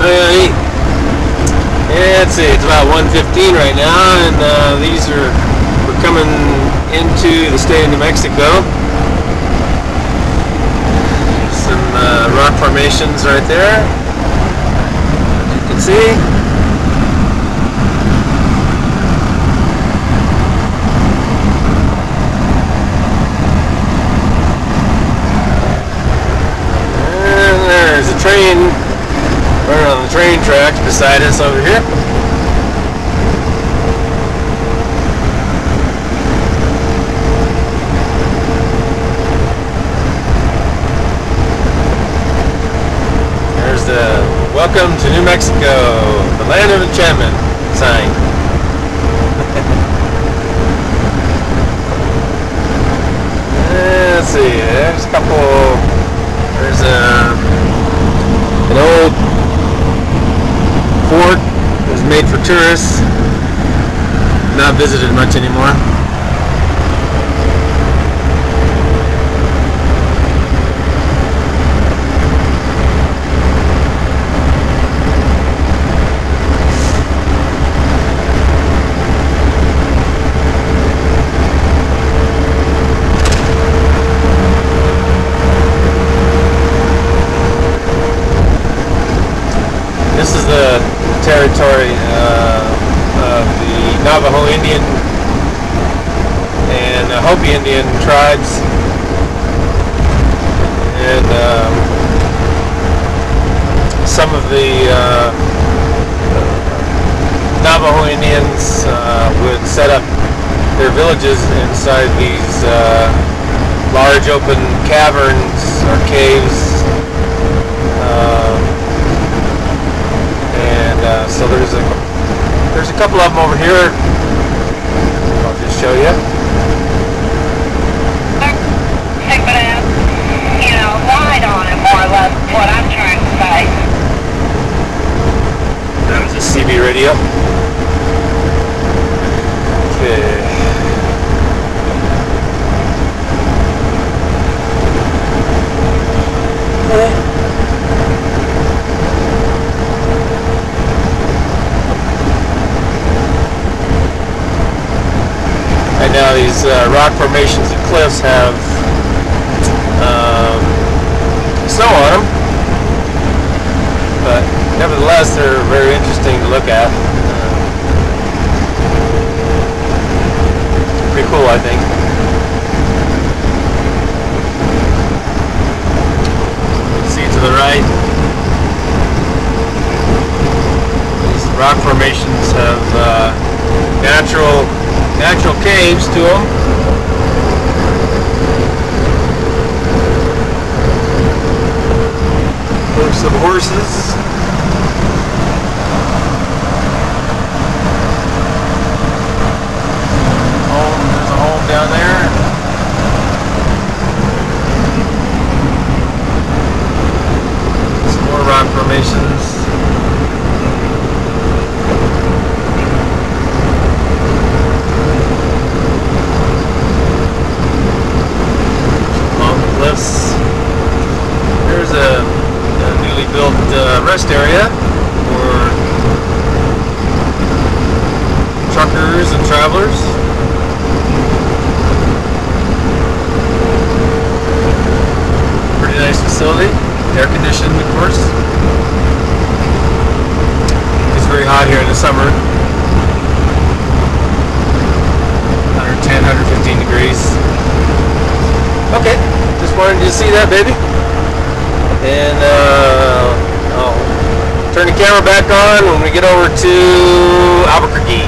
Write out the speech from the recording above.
Alright. Yeah, let's see, it's about 1:15 right now, and we're coming into the state of New Mexico. Some rock formations right there, as you can see. And there's a train running on the train tracks beside us over here. There's the "Welcome to New Mexico, the land of enchantment" sign. Let's see, there's a couple, there's an old fort that was made for tourists, not visited much anymore. This is the territory of the Navajo Indian and Hopi Indian tribes, and some of the Navajo Indians would set up their villages inside these large open caverns or caves. So there's a couple of them over here. I'll just show you. Light on it, more or less, what I'm trying to say. That was a CB radio. Okay. Right now these rock formations and cliffs have snow on them, but nevertheless they're very interesting to look at. Pretty cool, I think. You can see to the right, these rock formations have natural caves to them. There's some horses. There's a home down there. Some more rock formations. There's a newly built rest area for truckers and travelers. Pretty nice facility, air conditioned, of course. It's very hot here in the summer. 110, 115 degrees. Okay, just wanted you to see that, baby. And I'll turn the camera back on when we get over to Albuquerque.